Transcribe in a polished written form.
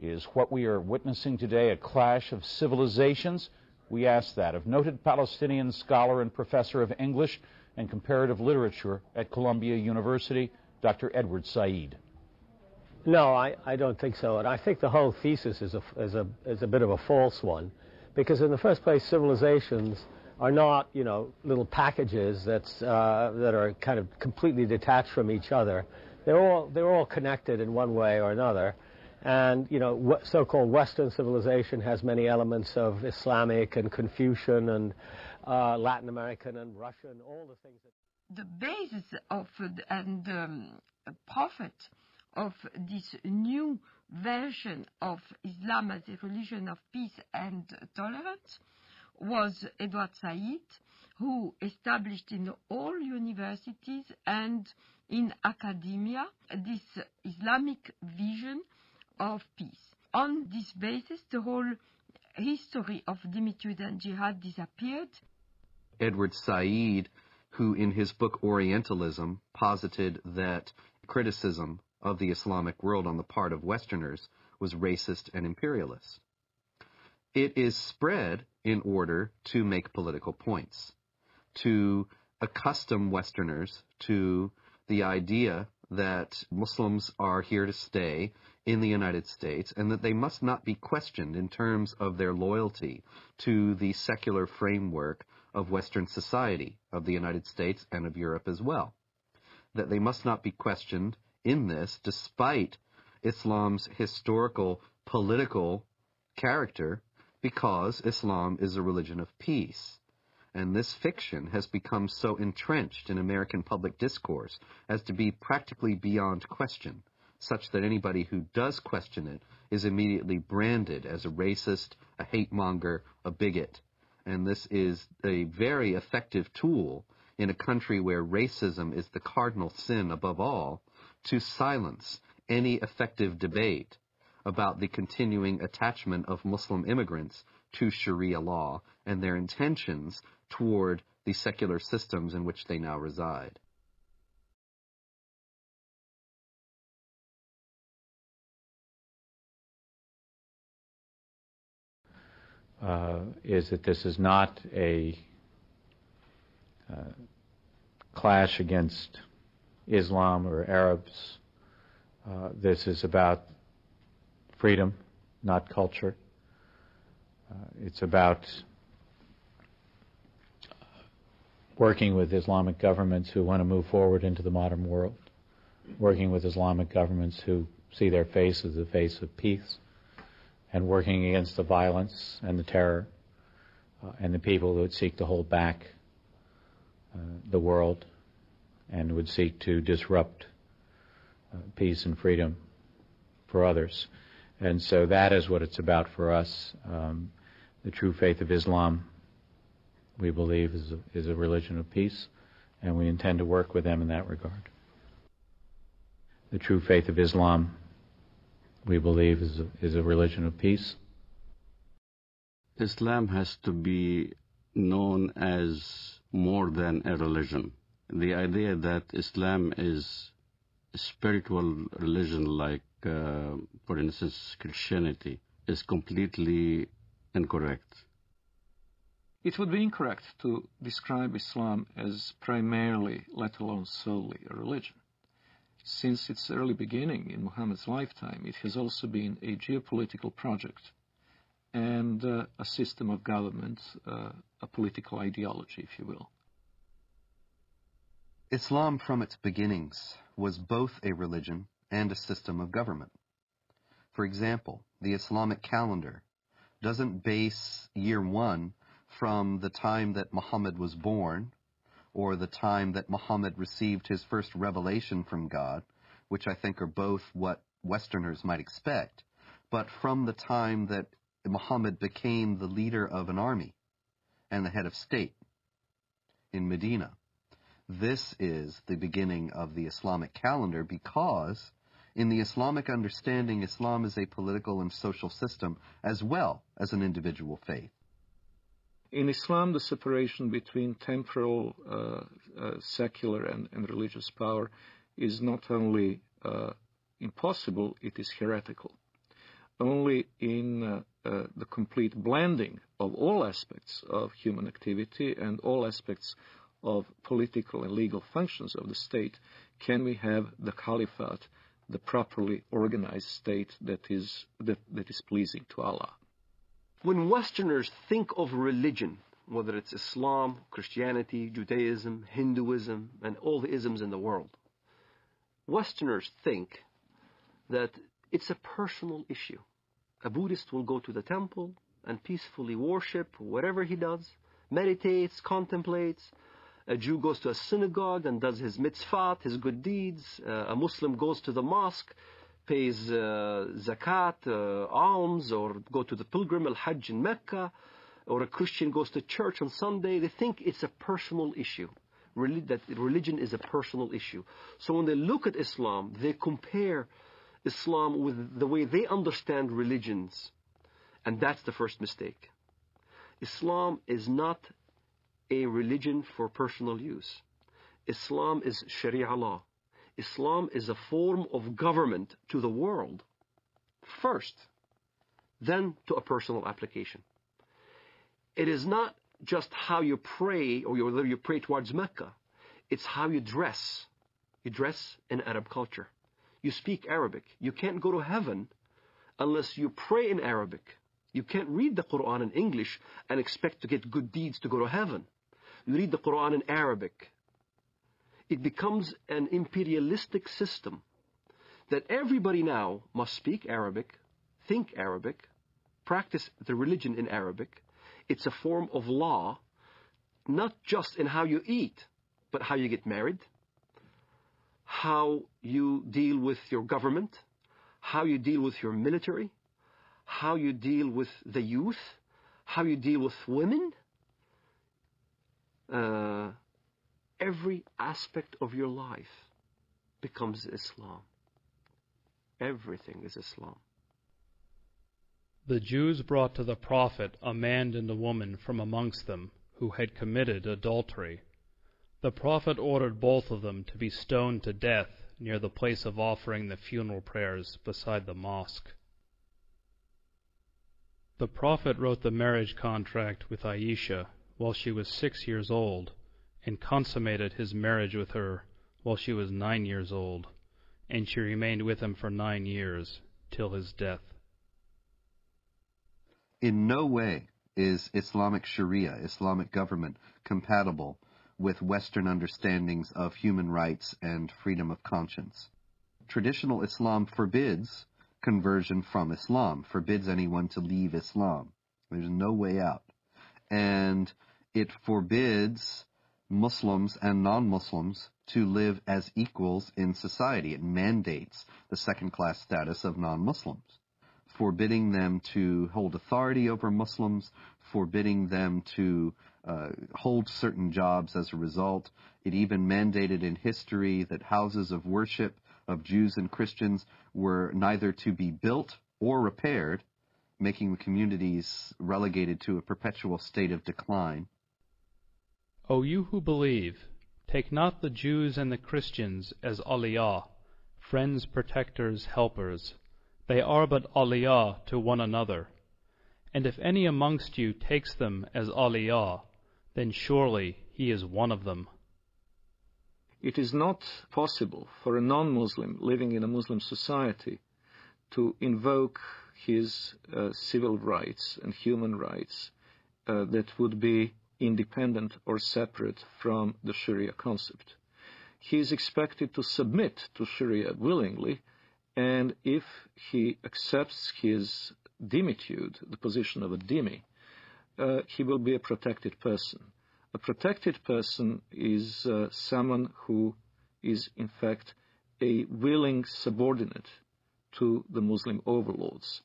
Is what we are witnessing today a clash of civilizations? We ask that of noted Palestinian scholar and professor of English and comparative literature at Columbia University, Dr. Edward Said. No, I don't think so. And I think the whole thesis is a bit of a false one. Because in the first place, civilizations are not, little packages that are kind of completely detached from each other. They're all connected in one way or another. And, so-called Western civilization has many elements of Islamic and Confucian and Latin American and Russian, all the things that... The basis of and prophet of this new version of Islam as a religion of peace and tolerance was Edward Said, who established in all universities and in academia this Islamic vision of peace. On this basis, the whole history of dhimmitude and jihad disappeared. Edward Said, who in his book Orientalism posited that criticism of the Islamic world on the part of Westerners was racist and imperialist. It is spread in order to make political points, to accustom Westerners to the idea that Muslims are here to stay in the United States and that they must not be questioned in terms of their loyalty to the secular framework of Western society, of the United States and of Europe as well. That they must not be questioned in this despite Islam's historical, political character, because Islam is a religion of peace. And this fiction has become so entrenched in American public discourse as to be practically beyond question, such that anybody who does question it is immediately branded as a racist, a hate-monger, a bigot. And this is a very effective tool in a country where racism is the cardinal sin above all, to silence any effective debate about the continuing attachment of Muslim immigrants to Sharia law and their intentions toward the secular systems in which they now reside. Is that this is not a clash against Islam or Arabs. This is about freedom, not culture. It's about working with Islamic governments who want to move forward into the modern world, working with Islamic governments who see their face as the face of peace, and working against the violence and the terror and the people who would seek to hold back the world and would seek to disrupt peace and freedom for others. And so that is what it's about for us. The true faith of Islam, we believe, is a religion of peace, and we intend to work with them in that regard. The true faith of Islam, we believe, is a religion of peace. Islam has to be known as more than a religion. The idea that Islam is a spiritual religion like, for instance, Christianity, is completely incorrect. It would be incorrect to describe Islam as primarily, let alone solely, a religion. Since its early beginning in Muhammad's lifetime, it has also been a geopolitical project and a system of government, a political ideology, if you will. Islam from its beginnings was both a religion and a system of government. For example, the Islamic calendar doesn't base year one from the time that Muhammad was born or the time that Muhammad received his first revelation from God, which I think are both what Westerners might expect, but from the time that Muhammad became the leader of an army and the head of state in Medina. This is the beginning of the Islamic calendar because in the Islamic understanding, Islam is a political and social system as well as an individual faith. In Islam, the separation between temporal, secular, and religious power is not only impossible, it is heretical. only in the complete blending of all aspects of human activity and all aspects of political and legal functions of the state can we have the caliphate, the properly organized state that is pleasing to Allah. When Westerners think of religion, whether it's Islam, Christianity, Judaism, Hinduism, and all the isms in the world, Westerners think that it's a personal issue. A Buddhist will go to the temple and peacefully worship whatever he does, meditates, contemplates. A Jew goes to a synagogue and does his mitzvot, his good deeds. A Muslim goes to the mosque, pays zakat, alms, or go to the pilgrim, al-Hajj in Mecca, or a Christian goes to church on Sunday. They think it's a personal issue, that religion is a personal issue. So when they look at Islam, they compare Islam with the way they understand religions. And that's the first mistake. Islam is not a religion for personal use. Islam is Sharia law. Islam is a form of government to the world first, then to a personal application. It is not just how you pray or whether you pray towards Mecca. It's how you dress. You dress in Arab culture. You speak Arabic. You can't go to heaven unless you pray in Arabic. You can't read the Quran in English and expect to get good deeds to go to heaven. You read the Quran in Arabic. It becomes an imperialistic system that everybody now must speak Arabic, think Arabic, practice the religion in Arabic. It's a form of law, not just in how you eat, but how you get married, how you deal with your government, how you deal with your military, how you deal with the youth, how you deal with women. Every aspect of your life becomes Islam. Everything is Islam. The Jews brought to the Prophet a man and a woman from amongst them who had committed adultery. The Prophet ordered both of them to be stoned to death near the place of offering the funeral prayers beside the mosque. The Prophet wrote the marriage contract with Aisha while she was 6 years old, and consummated his marriage with her while she was 9 years old, and she remained with him for 9 years, till his death. In no way is Islamic Sharia, Islamic government, compatible with Western understandings of human rights and freedom of conscience. Traditional Islam forbids conversion from Islam, forbids anyone to leave Islam. There's no way out. And it forbids Muslims and non-Muslims to live as equals in society. It mandates the second-class status of non-Muslims, forbidding them to hold authority over Muslims, forbidding them to hold certain jobs as a result. It even mandated in history that houses of worship of Jews and Christians were neither to be built or repaired, making the communities relegated to a perpetual state of decline. O you who believe, take not the Jews and the Christians as awliya, friends, protectors, helpers. They are but awliya to one another. And if any amongst you takes them as awliya, then surely he is one of them. It is not possible for a non-Muslim living in a Muslim society to invoke his civil rights and human rights that would be independent or separate from the Sharia concept. He is expected to submit to Sharia willingly, and if he accepts his dhimmitude, the position of a dhimmi, he will be a protected person. A protected person is someone who is, in fact, a willing subordinate to the Muslim overlords.